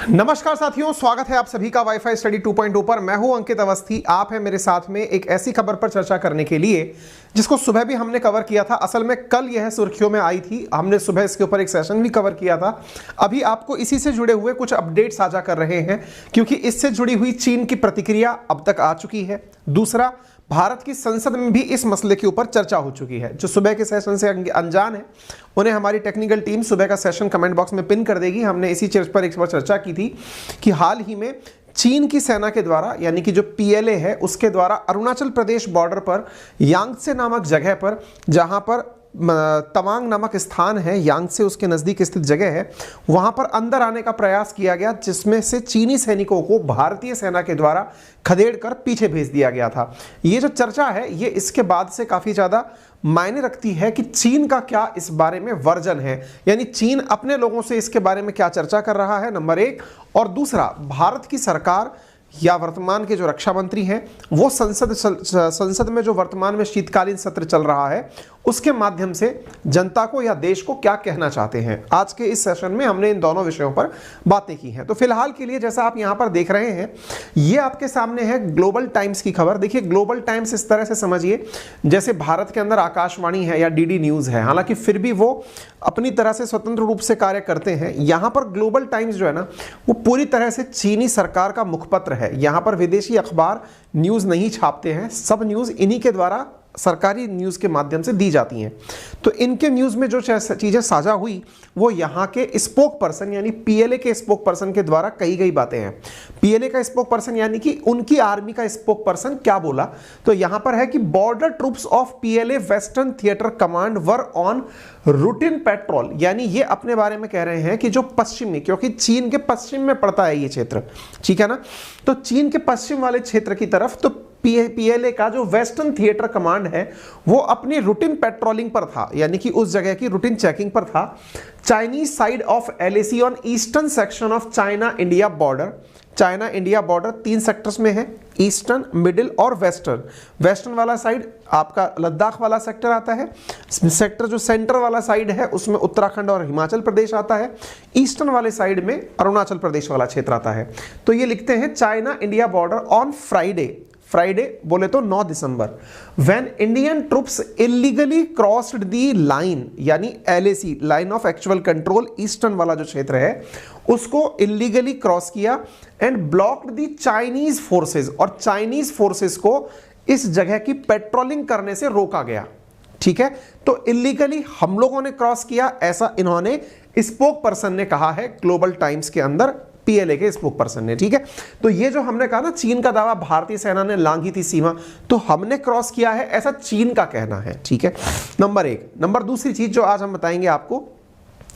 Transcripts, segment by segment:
नमस्कार साथियों, स्वागत है आप सभी का वाईफाई स्टडी 2.0 पर। मैं हूं अंकित अवस्थी। आप है मेरे साथ में एक ऐसी खबर पर चर्चा करने के लिए जिसको सुबह भी हमने कवर किया था। असल में कल यह सुर्खियों में आई थी, हमने सुबह इसके ऊपर एक सेशन भी कवर किया था। अभी आपको इसी से जुड़े हुए कुछ अपडेट साझा कर रहे हैं क्योंकि इससे जुड़ी हुई चीन की प्रतिक्रिया अब तक आ चुकी है। दूसरा, भारत की संसद में भी इस मसले के ऊपर चर्चा हो चुकी है। जो सुबह के सेशन से अनजान है उन्हें हमारी टेक्निकल टीम सुबह का सेशन कमेंट बॉक्स में पिन कर देगी। हमने इसी चीज पर एक बार चर्चा की थी कि हाल ही में चीन की सेना के द्वारा, यानी कि जो पीएलए है उसके द्वारा अरुणाचल प्रदेश बॉर्डर पर यांगत्से नामक जगह पर, जहां पर तवांग नामक स्थान है, यांगत्से उसके नजदीक स्थित जगह है, वहां पर अंदर आने का प्रयास किया गया, जिसमें से चीनी सैनिकों को भारतीय सेना के द्वारा खदेड़ कर पीछे भेज दिया गया था। ये जो चर्चा है ये इसके बाद से काफी ज्यादा मायने रखती है कि चीन का क्या इस बारे में वर्जन है, यानी चीन अपने लोगों से इसके बारे में क्या चर्चा कर रहा है, नंबर एक। और दूसरा, भारत की सरकार या वर्तमान के जो रक्षा मंत्री हैं वो संसद में जो वर्तमान में शीतकालीन सत्र चल रहा है उसके माध्यम से जनता को या देश को क्या कहना चाहते हैं। आज के इस सेशन में हमने इन दोनों विषयों पर बातें की हैं। तो फिलहाल के लिए जैसा आप यहां पर देख रहे हैं, ये आपके सामने है ग्लोबल टाइम्स की खबर। देखिए, ग्लोबल टाइम्स इस तरह से समझिए जैसे भारत के अंदर आकाशवाणी है या डीडी न्यूज है, हालांकि फिर भी वो अपनी तरह से स्वतंत्र रूप से कार्य करते हैं। यहां पर ग्लोबल टाइम्स जो है ना, वो पूरी तरह से चीनी सरकार का मुखपत्र है। यहां पर विदेशी अखबार न्यूज नहीं छापते हैं, सब न्यूज इन्हीं के द्वारा सरकारी न्यूज के माध्यम से दी जाती हैं। तो इनके न्यूज में जो चीजें साझा हुई वो यहाँ के स्पोक पर्सन यानी पीएलए के स्पोक पर्सन के द्वारा कही गई बातें हैं। पीएलए का स्पोक पर्सन यानी कि उनकी आर्मी का स्पोक पर्सन क्या बोला, तो यहां पर है कि border troops of PLA western theatre command were on routine petrol, यानी ये अपने बारे में कह रहे हैं कि जो पश्चिमी, क्योंकि चीन के पश्चिम में पड़ता है ये क्षेत्र, ठीक है ना, तो चीन के पश्चिम वाले क्षेत्र की तरफ तो पीएलए का जो वेस्टर्न थिएटर कमांड है वो अपनी रूटीन पेट्रोलिंग पर था, यानी कि उस जगह की रूटीन चेकिंग पर था। Chinese side of LAC on eastern section of China India border. China India border 3 sectors में है, ईस्टर्न, मिडिल और वेस्टर्न। वेस्टर्न वाला साइड आपका लद्दाख वाला सेक्टर आता है, सेक्टर जो सेंटर वाला साइड है उसमें उत्तराखंड और हिमाचल प्रदेश आता है, ईस्टर्न वाले साइड में अरुणाचल प्रदेश वाला क्षेत्र आता है। तो ये लिखते हैं China India border on Friday बोले तो 9 दिसंबर, when Indian troops illegally crossed the line, यानी LAC, line of actual control, eastern वाला जो क्षेत्र है उसको इलीगली क्रॉस किया and blocked the Chinese forces, और चाइनीज फोर्सेस को इस जगह की पेट्रोलिंग करने से रोका गया। ठीक है, तो इलीगली हम लोगों ने क्रॉस किया, ऐसा इन्होंने स्पोक पर्सन ने कहा है ग्लोबल टाइम्स के अंदर, पीएलए के स्पोक पर्सन ने। ठीक है, तो ये जो हमने कहा ना, चीन का दावा भारतीय सेना ने लांघी थी सीमा, तो हमने क्रॉस किया है ऐसा चीन का कहना है। ठीक है, नंबर एक। नंबर दूसरी चीज जो आज हम बताएंगे आपको,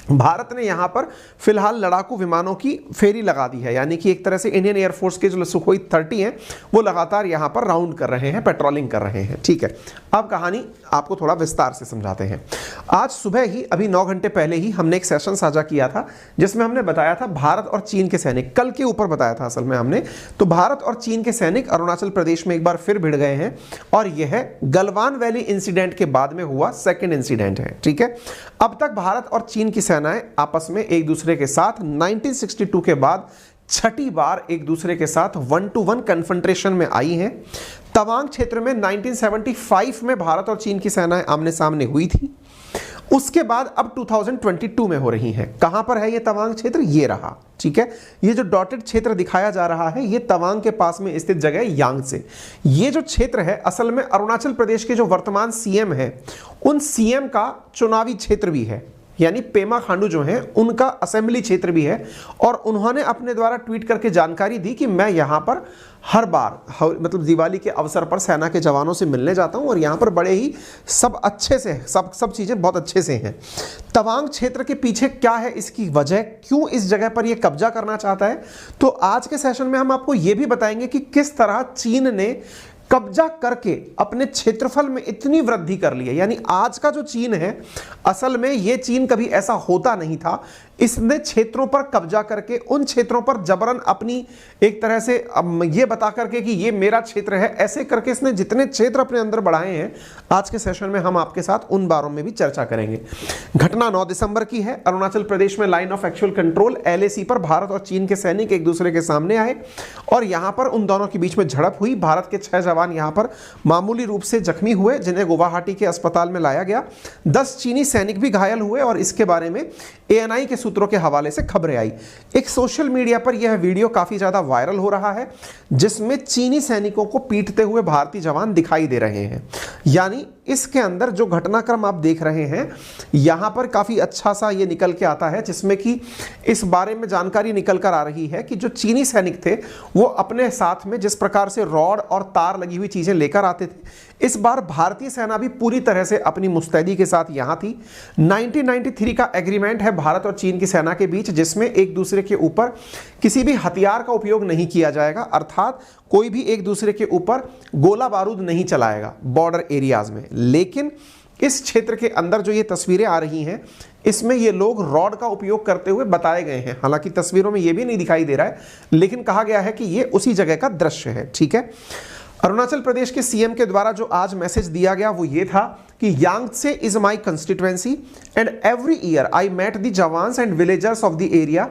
भारत ने यहां पर फिलहाल लड़ाकू विमानों की फेरी लगा दी है, यानी कि एक तरह से इंडियन एयरफोर्स के जो सुखोई 30 हैं वो लगातार यहां पर राउंड कर रहे हैं, पेट्रोलिंग कर रहे हैं। ठीक है, अब कहानी आपको थोड़ा विस्तार से समझाते हैं। आज सुबह ही, अभी 9 घंटे पहले ही हमने एक सेशन साझा किया था जिसमें हमने बताया था भारत और चीन के सैनिक, कल के ऊपर बताया था असल में हमने, तो भारत और चीन के सैनिक अरुणाचल प्रदेश में एक बार फिर भिड़ गए हैं और यह गलवान वैली इंसिडेंट के बाद में हुआ सेकेंड इंसिडेंट है। ठीक है, अब तक भारत और चीन की सेनाएं आपस में एक दूसरे के साथ 1962 के बाद छठी बार एक दूसरे के साथ 1-to-1 कन्फ्रंटेशन में आई हैं। तवांग क्षेत्र में 1975 में भारत और चीन की सेनाएं आमने सामने हुई थी, उसके बाद अब 2022 में हो रही हैं। कहां पर है ये तवांग क्षेत्र, ये रहा। ठीक है, ये जो डॉटेड क्षेत्र दिखाया जा रहा है ये तवांग के पास में स्थित जगह है यांगत्से। ये जो क्षेत्र है असल में अरुणाचल प्रदेश के जो वर्तमान सीएम है उन सीएम का चुनावी क्षेत्र भी है, यानी पेमा खांडू जो हैं उनका असेंबली क्षेत्र भी है, और उन्होंने अपने द्वारा ट्वीट करके जानकारी दी कि मैं यहां पर हर बार मतलब दिवाली के अवसर पर सेना के जवानों से मिलने जाता हूं और यहां पर बड़े ही सब अच्छे से सब चीजें बहुत अच्छे से हैं। तवांग क्षेत्र के पीछे क्या है, इसकी वजह, क्यों इस जगह पर यह कब्जा करना चाहता है, तो आज के सेशन में हम आपको यह भी बताएंगे कि किस तरह चीन ने कब्जा करके अपने क्षेत्रफल में इतनी वृद्धि कर ली है। यानी आज का जो चीन है असल में ये चीन कभी ऐसा होता नहीं था, इसने क्षेत्रों पर कब्जा करके उन क्षेत्रों पर जबरन अपनी एक तरह से ये बता करके कि ये मेरा क्षेत्र है, ऐसे करके इसने जितने क्षेत्र अपने अंदर बढ़ाए हैं, आज के सेशन में हम आपके साथ उन बारों में भी चर्चा करेंगे। घटना 9 दिसंबर की है। अरुणाचल प्रदेश में line of actual control LAC पर भारत और चीन के सैनिक एक दूसरे के सामने आए और यहां पर उन दोनों के बीच में झड़प हुई। भारत के 6 जवान यहां पर मामूली रूप से जख्मी हुए, जिन्हें गुवाहाटी के अस्पताल में लाया गया। 10 चीनी सैनिक भी घायल हुए और इसके बारे में ANI के सूत्रों के हवाले से खबरें आई। एक सोशल मीडिया पर यह वीडियो काफी ज्यादा वायरल हो रहा है, जिसमें चीनी सैनिकों को पीटते हुए भारतीय जवान दिखाई दे रहे हैं। यानी इसके अंदर जो घटनाक्रम आप देख रहे हैं, यहां पर काफी अच्छा सा ये निकल के आता है, जिसमें कि इस बारे में जानकारी निकल कर आ रही है कि जो चीनी सैनिक थे वो अपने साथ में जिस प्रकार से रॉड और तार लगी हुई चीजें लेकर आते थे, इस बार भारतीय सेना भी पूरी तरह से अपनी मुस्तैदी के साथ यहां थी। 1993 का एग्रीमेंट है भारत और चीन की सेना के बीच, जिसमें एक दूसरे के ऊपर किसी भी हथियार का उपयोग नहीं किया जाएगा, अर्थात कोई भी एक दूसरे के ऊपर गोला बारूद नहीं चलाएगा बॉर्डर एरियाज में। लेकिन इस क्षेत्र के अंदर जो ये तस्वीरें आ रही हैं, इसमें ये लोग रॉड का उपयोग करते हुए बताए गए हैं। हालांकि तस्वीरों में ये भी नहीं दिखाई दे रहा है, लेकिन कहा गया है कि ये उसी जगह का दृश्य है। ठीक है। अरुणाचल प्रदेश के CM के द्वारा जो आज मैसेज दिया गया वो ये था कि Yangtse is my constituency and every year I met the jawans and villagers of the area.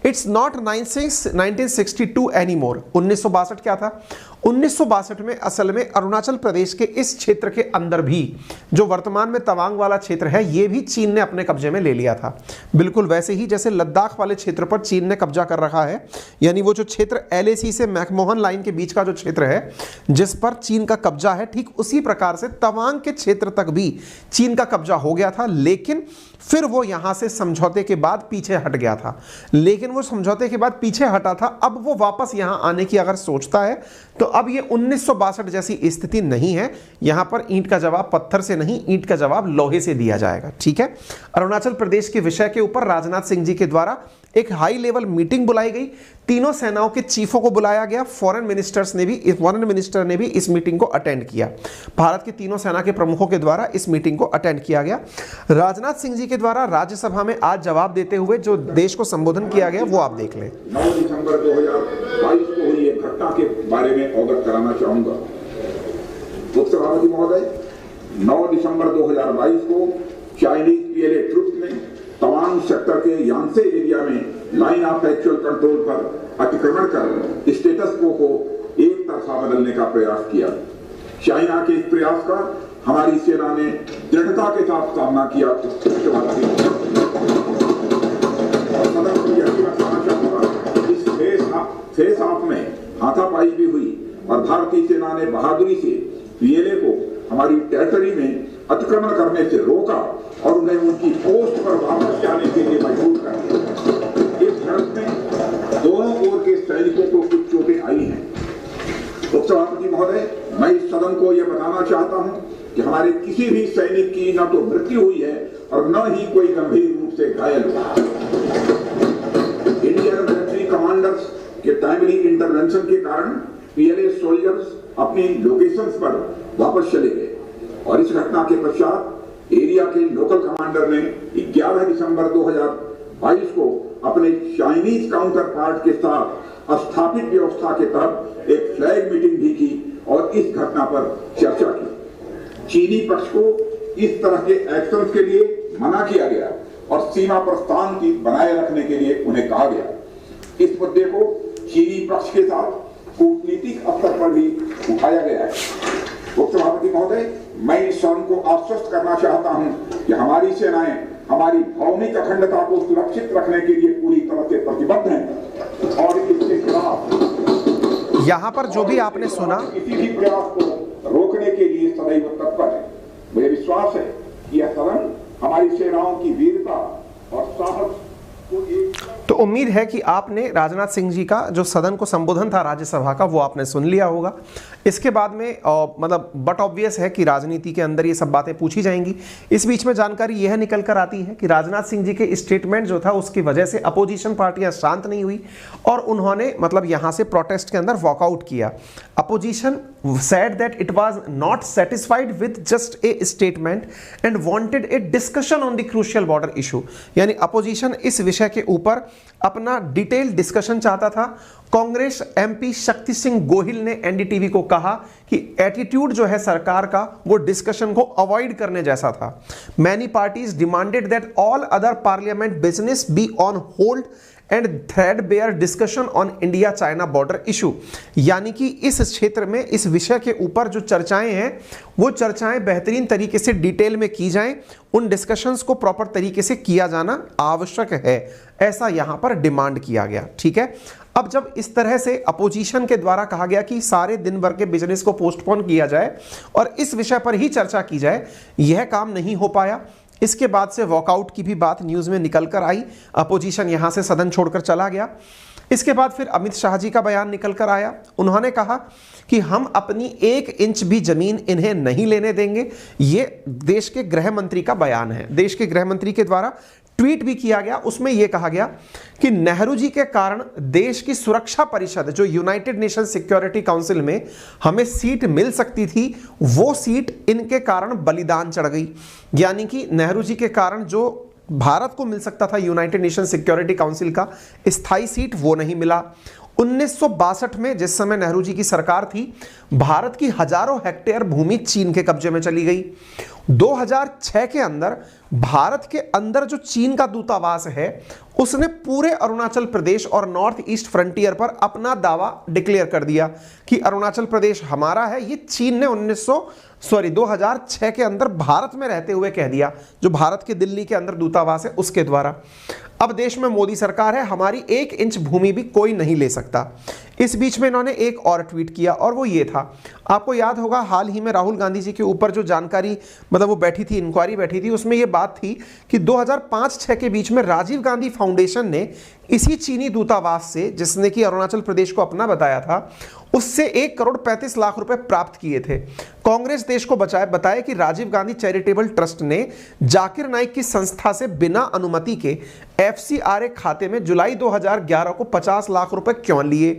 It's not 1962 any more. 1962 क्या था? 1962 में असल में अरुणाचल प्रदेश के इस क्षेत्र के अंदर भी, जो वर्तमान में तवांग वाला क्षेत्र है, ये भी चीन ने अपने कब्जे में ले लिया था। बिल्कुल वैसे ही जैसे लद्दाख वाले क्षेत्र पर चीन ने कब्जा कर रखा है, यानी वो जो क्षेत्र LAC से मैकमोहन लाइन के बीच का जो क्षेत्र है जिस पर चीन का कब्जा है, ठीक उसी प्रकार से तवांग के क्षेत्र तक भी चीन का कब्जा हो गया था। लेकिन फिर वो यहां से समझौते के बाद पीछे हट गया था। लेकिन वो समझौते के बाद पीछे हटा था, अब वो वापस यहां आने की अगर सोचता है तो अब ये 1962 जैसी स्थिति नहीं है। यहां पर ईंट का जवाब पत्थर से नहीं, ईंट का जवाब लोहे से दिया जाएगा। ठीक है। अरुणाचल प्रदेश के विषय के ऊपर राजनाथ सिंह जी के द्वारा एक हाई लेवल मीटिंग बुलाई गई। तीनों सेनाओं के चीफों को बुलाया गया। फॉरेन मिनिस्टर ने भी इस मीटिंग को अटेंड किया। भारत की तीनों सेना के प्रमुखों के द्वारा इस मीटिंग को अटेंड किया गया। राजनाथ सिंह जी के द्वारा राज्यसभा में आज जवाब देते हुए जो देश को संबोधन किया गया वो आप देख लें। 9 दिसंबर 2022 को हुई एक घटना के बारे में अवगत कराना चाहूंगा। उपसभापति महोदय, 9 दिसंबर 2022 को चाइनीज PLA ट्रुप्स ने तवांग सेक्टर के यांगत्से एरिया में लाइन ऑफ एक्चुअल कंट्रोल पर अतिक्रमण कर स्टेटस को एक तरफा बदलने का प्रयास किया। चाइना के इस प्रयास का हमारी सेना ने दृढ़ता के साथ सामना किया। इस फेस ऑफ में हाथापाई भी हुई और भारतीय सेना ने बहादुरी से PLA को हमारी टेरिटरी में अतिक्रमण करने से रोका और उन्हें उनकी पोस्ट पर वापस जाने के लिए मजबूर कर दिया। इस झड़प में दोनों ओर के सैनिकों को कुछ चोटें आई हैं। उपसभापति महोदय, मैं इस सदन को यह बताना चाहता हूं कि हमारे किसी भी सैनिक की न तो मृत्यु हुई है और न ही कोई गंभीर रूप से घायल हुआ। इंडियन मिलिट्री कमांडर्स के टाइमली इंटरवेंशन के कारण PLA सोल्जर्स अपनी लोकेशंस पर वापस चले गए और इस घटना के पश्चात एरिया के लोकल कमांडर ने 11 दिसंबर 2022 को अपने चाइनीज काउंटर पार्ट के साथ स्थापित व्यवस्था के तहत एक फ्लैग मीटिंग भी की और इस घटना पर चर्चा की। चीनी पक्ष को इस तरह के एक्शन के लिए मना किया गया और सीमा पर शांति बनाए रखने के लिए उन्हें कहा गया। इस मुद्दे को चीनी पक्ष के साथ कूटनीतिक स्तर पर भी उठाया गया है। उपसभापति महोदय, मैं इस सदन को आश्वस्त करना चाहता हूं कि हमारी सेनाएं हमारी भौमिक अखंडता को सुरक्षित रखने के लिए पूरी तरह से प्रतिबद्ध हैं और इसके खिलाफ यहां पर जो भी आपने सुना, किसी भी प्रयास को रोकने के लिए सदैव तत्पर है। मुझे विश्वास है कि यह सदन हमारी सेनाओं की वीरता और साहस को एक तो उम्मीद है कि आपने राजनाथ सिंह जी का जो सदन को संबोधन था राज्यसभा का वो आपने सुन लिया होगा। इसके बाद में मतलब बट ऑब्वियस है कि राजनीति के अंदर ये सब बातें पूछी जाएंगी। इस बीच में जानकारी यह निकल कर आती है कि राजनाथ सिंह जी के स्टेटमेंट जो था उसकी वजह से अपोजिशन पार्टियां शांत नहीं हुई और उन्होंने मतलब यहां से प्रोटेस्ट के अंदर वॉकआउट किया। Opposition said that it was not satisfied with just a statement and wanted a discussion on the crucial border issue। यानी अपोजिशन इस विषय के ऊपर अपना डिटेल डिस्कशन चाहता था। कांग्रेस एमपी शक्ति सिंह गोहिल ने एनडीटीवी को कहा कि एटीट्यूड जो है सरकार का वो डिस्कशन को अवॉइड करने जैसा था। Many parties demanded that all other parliament business be on hold and threadbare discussion on India China border issue. यानी कि इस क्षेत्र में इस विषय के ऊपर जो चर्चाएं हैं वो चर्चाएं बेहतरीन तरीके से डिटेल में की जाएं, उन डिस्कशंस को प्रॉपर तरीके से किया जाना आवश्यक है, ऐसा यहां पर डिमांड किया गया। ठीक है, अब जब इस तरह से अपोजिशन के द्वारा कहा गया कि सारे दिन भर के बिजनेस को पोस्टपोन किया जाए और इस विषय पर ही चर्चा की जाए, यह काम नहीं हो पाया। इसके बाद से वॉकआउट की भी बात न्यूज़ में निकल कर आई, अपोजिशन यहां से सदन छोड़कर चला गया। इसके बाद फिर अमित शाह जी का बयान निकल कर आया। उन्होंने कहा कि हम अपनी 1 इंच भी जमीन इन्हें नहीं लेने देंगे। ये देश के गृह मंत्री का बयान है, देश के गृह मंत्री के द्वारा ट्वीट भी किया गया। उसमें यह कहा गया कि नेहरू जी के कारण देश की सुरक्षा परिषद जो यूनाइटेड नेशन सिक्योरिटी काउंसिल में हमें सीट मिल सकती थी, वो सीट इनके कारण बलिदान चढ़ गई। यानी कि नेहरू जी के कारण जो भारत को मिल सकता था यूनाइटेड नेशन सिक्योरिटी काउंसिल का स्थायी सीट, वो नहीं मिला। 1962 में जिस समय नेहरू जी की सरकार थी, भारत की हजारों हेक्टेयर भूमि चीन के कब्जे में चली गई। 2006 के अंदर भारत के अंदर जो चीन का दूतावास है उसने पूरे अरुणाचल प्रदेश और नॉर्थ ईस्ट फ्रंटियर पर अपना दावा डिक्लेयर कर दिया कि अरुणाचल प्रदेश हमारा है। ये चीन ने 2006 के अंदर भारत में रहते हुए कह दिया, जो भारत के दिल्ली के अंदर दूतावास है उसके द्वारा। अब देश में मोदी सरकार है, हमारी 1 इंच भूमि भी कोई नहीं ले सकता। इस बीच में इन्होंने एक और ट्वीट किया और वो ये था, आपको याद होगा हाल ही में राहुल गांधी जी के ऊपर जो जानकारी मतलब वो बैठी थी, इंक्वायरी बैठी थी, उसमें ये बात थी कि 2005-06 के बीच में राजीव गांधी फाउंडेशन ने इसी चीनी दूतावास से, जिसने कि अरुणाचल प्रदेश को अपना बताया था, उससे 1 करोड़ 35 लाख रुपए प्राप्त किए थे। कांग्रेस देश को बताया कि राजीव गांधी चैरिटेबल ट्रस्ट ने जाकिर नाइक की संस्था से बिना अनुमति के एफसीआरए खाते में जुलाई 2011 को 50 लाख रुपए क्यों लिए।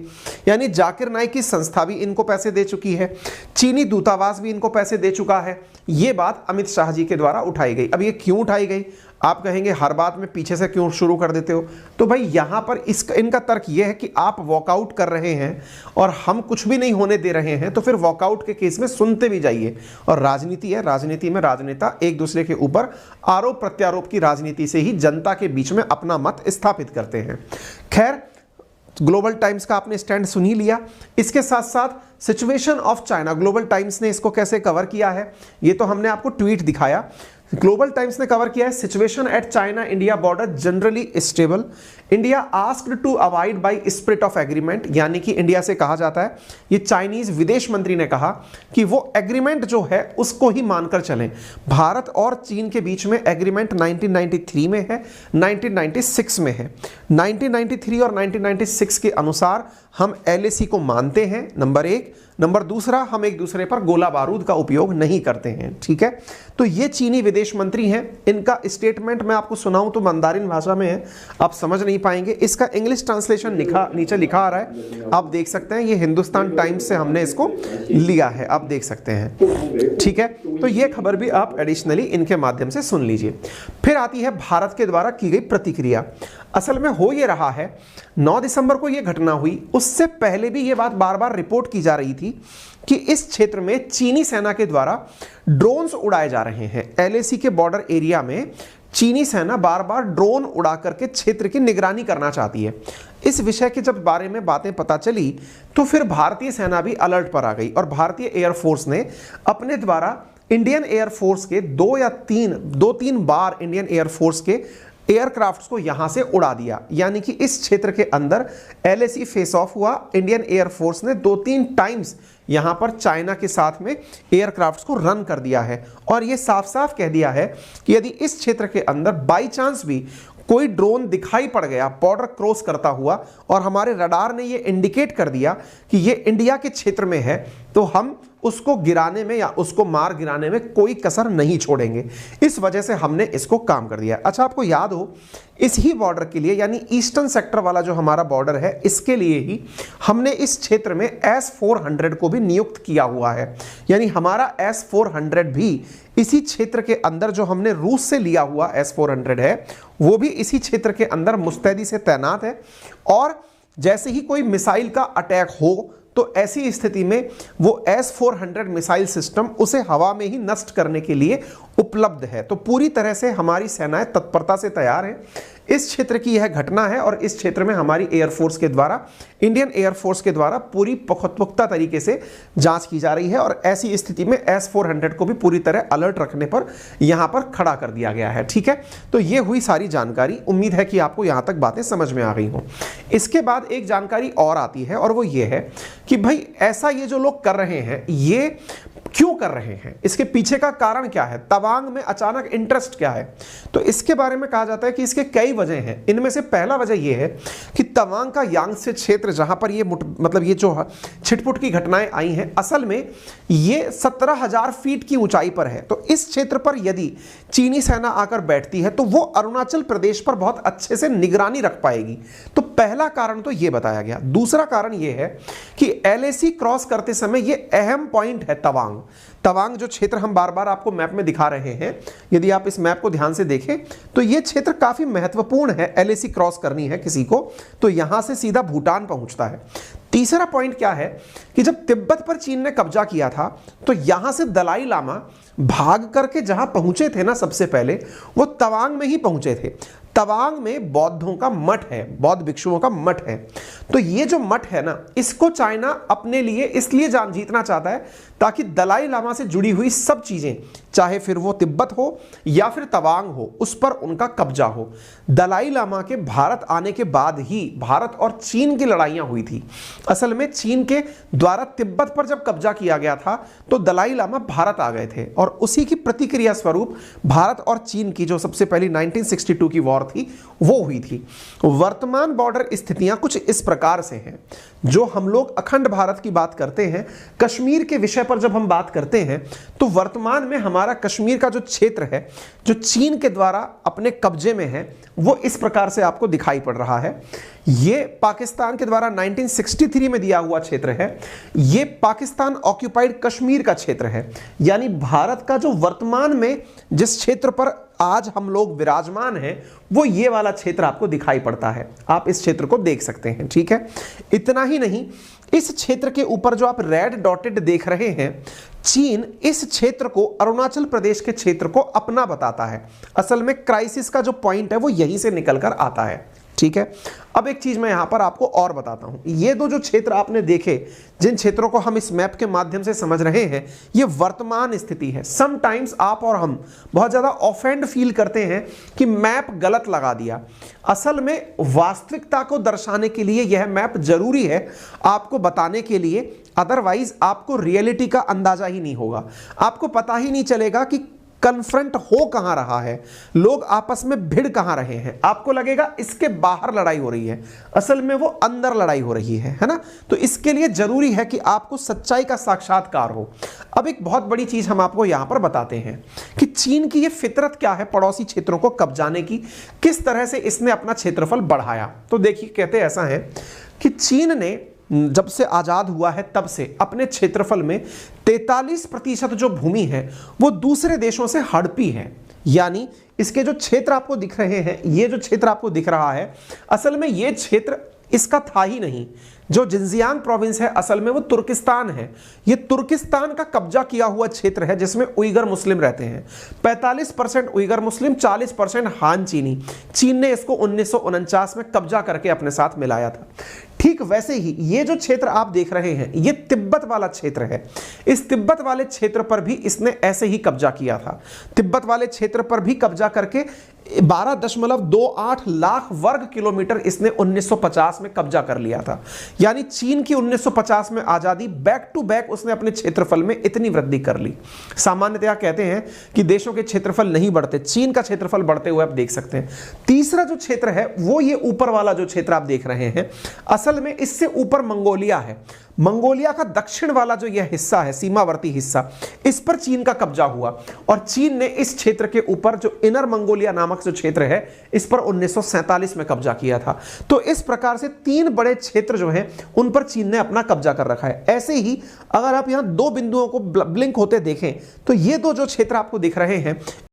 यानी जाकिर नाइक की संस्था भी इनको पैसे दे चुकी है, चीनी दूतावास भी इनको पैसे दे चुका है। यह बात अमित शाह जी के द्वारा उठाई गई। अब ये क्यों उठाई गई? आप कहेंगे हर बात में पीछे से क्यों शुरू कर देते हो? तो भाई यहां पर इनका तर्क यह है कि आप वॉकआउट कर रहे हैं और हम कुछ भी नहीं होने दे रहे हैं, तो फिर वॉकआउट के केस में सुनते भी जाइए। और राजनीति है, राजनीति में राजनेता एक दूसरे के ऊपर आरोप प्रत्यारोप की राजनीति से ही जनता के बीच में अपना मत स्थापित करते हैं। खैर, ग्लोबल टाइम्स का आपने स्टैंड सुन ही लिया। इसके साथ साथ situation of China, global times ने इसको कैसे कवर किया है ये तो हमने आपको ट्वीट दिखाया। ग्लोबल टाइम्स ने कवर किया है, situation at China India border generally stable, India asked to avoid by spirit of agreement. यानी कि इंडिया से कहा जाता है, ये चाइनीज विदेश मंत्री ने कहा कि वो एग्रीमेंट जो है उसको ही मानकर चलें। भारत और चीन के बीच में एग्रीमेंट 1993 में है, 1996 में है। 1993 और 1996 के अनुसार हम LAC को मानते हैं, नंबर 1। नंबर दूसरा, हम एक दूसरे पर गोला बारूद का उपयोग नहीं करते हैं। ठीक है, तो ये चीनी विदेश मंत्री हैं। इनका स्टेटमेंट मैं आपको सुनाऊं तो मंदारिन भाषा में है, आप समझ नहीं पाएंगे। इसका इंग्लिश ट्रांसलेशन नीचे लिखा आ रहा है, आप देख सकते हैं। ये हिंदुस्तान टाइम्स से हमने इसको लिया है, आप देख सकते हैं। ठीक है, तो ये खबर भी आप एडिशनली इनके माध्यम से सुन लीजिए। फिर आती है भारत के द्वारा की गई प्रतिक्रिया। असल में हो ये रहा है, 9 दिसंबर को ये घटना हुई, उससे पहले भी ये बात बार बार रिपोर्ट की जा रही थी कि इस क्षेत्र में चीनी सेना के द्वारा ड्रोन्स उड़ाए जा रहे हैं। LAC के बॉर्डर एरिया में चीनी सेना बार बार ड्रोन उड़ा करके क्षेत्र की निगरानी करना चाहती है। इस विषय के जब बारे में बातें पता चली तो फिर भारतीय सेना भी अलर्ट पर आ गई और भारतीय एयरफोर्स ने अपने द्वारा इंडियन एयरफोर्स के 2-3 बार इंडियन एयरफोर्स के एयरक्राफ्ट्स को यहां से उड़ा दिया। यानी कि इस क्षेत्र के अंदर LAC फेस ऑफ हुआ। इंडियन एयरफोर्स ने 2-3 टाइम्स यहां पर चाइना के साथ में एयरक्राफ्ट्स को रन कर दिया है और यह साफ साफ कह दिया है कि यदि इस क्षेत्र के अंदर बाई चांस भी कोई ड्रोन दिखाई पड़ गया बॉर्डर क्रॉस करता हुआ और हमारे रडार ने ये इंडिकेट कर दिया कि ये इंडिया के क्षेत्र में है, तो हम उसको गिराने में या उसको मार गिराने में कोई कसर नहीं छोड़ेंगे। इस वजह से हमने इसको काम कर दिया। अच्छा, आपको याद हो इस ही बॉर्डर के लिए, यानी ईस्टर्न सेक्टर वाला जो हमारा बॉर्डर है, इसके लिए ही हमने इस क्षेत्र में S-400 को भी नियुक्त किया हुआ है। यानी हमारा S-400 भी इसी क्षेत्र के अंदर, जो हमने रूस से लिया हुआ S-400 है, वो भी इसी क्षेत्र के अंदर मुस्तैदी से तैनात है। और जैसे ही कोई मिसाइल का अटैक हो तो ऐसी स्थिति में वो S-400 मिसाइल सिस्टम उसे हवा में ही नष्ट करने के लिए उपलब्ध है। तो पूरी तरह से हमारी सेनाएं तत्परता से तैयार है। इस क्षेत्र की यह घटना है और इस क्षेत्र में हमारी एयरफोर्स के द्वारा, इंडियन एयरफोर्स के द्वारा पूरी पुख्ता तरीके से जांच की जा रही है और ऐसी स्थिति में S-400 को भी पूरी तरह अलर्ट रखने पर यहां पर खड़ा कर दिया गया है। ठीक है, तो ये हुई सारी जानकारी। उम्मीद है कि आपको यहां तक बातें समझ में आ गई हों। इसके बाद एक जानकारी और आती है और वो ये है कि भाई ऐसा ये जो लोग कर रहे हैं, ये क्यों कर रहे हैं, इसके पीछे का कारण क्या है, तवांग में अचानक इंटरेस्ट क्या है। तो इसके बारे में कहा जाता है कि इसके कई वजह हैं। इनमें से पहला वजह यह है कि तवांग का यांगत्से क्षेत्र, जहां पर ये मतलब ये जो छिटपुट की घटनाएं आई हैं, असल में ये 17,000 फीट की ऊंचाई पर है। तो इस क्षेत्र पर यदि चीनी सेना आकर बैठती है तो वो अरुणाचल प्रदेश पर बहुत अच्छे से निगरानी रख पाएगी। तो पहला कारण तो ये बताया गया। दूसरा कारण ये है कि LAC क्रॉस करते समय ये अहम पॉइंट है तवांग। तवांग जो क्षेत्र हम बार बार आपको मैप में दिखा रहे हैं, यदि आप इस मैप को ध्यान से देखें तो ये क्षेत्र काफी महत्वपूर्ण है। LAC क्रॉस करनी है किसी को तो यहां से सीधा भूटान पहुंचता है। तीसरा पॉइंट क्या है कि जब तिब्बत पर चीन ने कब्जा किया था तो यहां से दलाई लामा भाग करके जहां पहुंचे थे ना, सबसे पहले वो तवांग में ही पहुंचे थे। तवांग में बौद्धों का मठ है, बौद्ध भिक्षुओं का मठ है। तो ये जो मठ है ना, इसको चाइना अपने लिए इसलिए जान जीतना चाहता है ताकि दलाई लामा से जुड़ी हुई सब चीजें, चाहे फिर वो तिब्बत हो या फिर तवांग हो, उस पर उनका कब्जा हो। दलाई लामा के भारत आने के बाद ही भारत और चीन की लड़ाइयां हुई थी। असल में चीन के द्वारा तिब्बत पर जब कब्जा किया गया था तो दलाई लामा भारत आ गए थे और उसी की प्रतिक्रिया स्वरूप भारत और चीन की जो सबसे पहली 1962 की वॉर थी वो हुई थी। वर्तमान बॉर्डर स्थितियां कुछ इस प्रकार से हैं। जो हम लोग अखंड भारत की बात करते हैं, कश्मीर के विषय पर जब हम बात करते हैं तो वर्तमान में हमारा कश्मीर का जो क्षेत्र है, जो चीन के द्वारा अपने कब्जे में है, वो इस प्रकार से आपको दिखाई पड़ रहा है। ये पाकिस्तान के द्वारा 1963 में दिया हुआ क्षेत्र है। ये पाकिस्तान ऑक्यूपाइड कश्मीर का क्षेत्र है। यानी भारत का जो वर्तमान में जिस क्षेत्र पर आज हम लोग विराजमान हैं, वो ये वाला क्षेत्र आपको दिखाई पड़ता है। आप इस क्षेत्र को देख सकते हैं। ठीक है, इतना ही नहीं, इस क्षेत्र के ऊपर जो आप रेड डॉटेड देख रहे हैं, चीन इस क्षेत्र को, अरुणाचल प्रदेश के क्षेत्र को अपना बताता है। असल में क्राइसिस का जो पॉइंट है वो यहीं से निकलकर आता है। ठीक है, अब एक चीज मैं यहां पर आपको और बताता हूं। ये दो जो क्षेत्र आपने देखे, जिन क्षेत्रों को हम इस मैप के माध्यम से समझ रहे हैं, ये वर्तमान स्थिति है। समटाइम्स आप और हम बहुत ज्यादा ऑफेंड फील करते हैं कि मैप गलत लगा दिया। असल में वास्तविकता को दर्शाने के लिए यह मैप जरूरी है, आपको बताने के लिए, अदरवाइज आपको रियलिटी का अंदाजा ही नहीं होगा। आपको पता ही नहीं चलेगा कि कन्फ्रंट हो कहां रहा है, लोग आपस में भिड़ कहां रहे हैं। आपको लगेगा इसके बाहर लड़ाई हो रही है, असल में वो अंदर लड़ाई हो रही है ना। तो इसके लिए जरूरी है कि आपको सच्चाई का साक्षात्कार हो। अब एक बहुत बड़ी चीज हम आपको यहां पर बताते हैं कि चीन की ये फितरत क्या है पड़ोसी क्षेत्रों को कब्जाने की, किस तरह से इसने अपना क्षेत्रफल बढ़ाया। तो देखिए, कहते ऐसा है कि चीन ने जब से आजाद हुआ है तब से अपने क्षेत्रफल में 43% जो भूमि है वो दूसरे देशों से हड़पी है। यानी इसके जो क्षेत्र आपको दिख रहे हैं, ये जो क्षेत्र आपको दिख रहा है, असल में ये क्षेत्र इसका था ही नहीं। जो जिंजियांग प्रोविंस है, असल में वो तुर्किस्तान है। ये तुर्किस्तान का कब्जा किया हुआ क्षेत्र है जिसमें उइगर मुस्लिम रहते हैं। 45% उइगर मुस्लिम, 40% हान चीनी। चीन ने इसको 1949 में कब्जा करके अपने साथ मिलाया था। ठीक वैसे ही ये जो क्षेत्र आप देख रहे हैं ये तिब्बत वाला क्षेत्र है। इस तिब्बत वाले क्षेत्र पर भी इसने ऐसे ही कब्जा किया था। तिब्बत वाले क्षेत्र पर भी कब्जा करके 12.28 लाख वर्ग किलोमीटर इसने 1950 में कब्जा कर लिया था। यानी चीन की 1950 में आजादी बैक टू बैक उसने अपने क्षेत्रफल में इतनी वृद्धि कर ली। सामान्यतया कहते हैं कि देशों के क्षेत्रफल नहीं बढ़ते, चीन का क्षेत्रफल बढ़ते हुए आप देख सकते हैं। तीसरा जो क्षेत्र है वो ये ऊपर वाला जो क्षेत्र आप देख रहे हैं, असल में इससे ऊपर मंगोलिया है। मंगोलिया का दक्षिण वाला जो यह हिस्सा है, सीमावर्ती हिस्सा, इस पर चीन का कब्जा हुआ और चीन ने इस क्षेत्र के ऊपर जो इनर मंगोलिया नामक जो क्षेत्र है इस पर 1947 में कब्जा किया था। तो इस प्रकार से 3 बड़े क्षेत्र जो हैं उन पर चीन ने अपना कब्जा कर रखा है। ऐसे ही अगर आप यहां 2 बिंदुओं को ब्लिंक होते देखें तो ये 2 जो क्षेत्र आपको दिख रहे हैं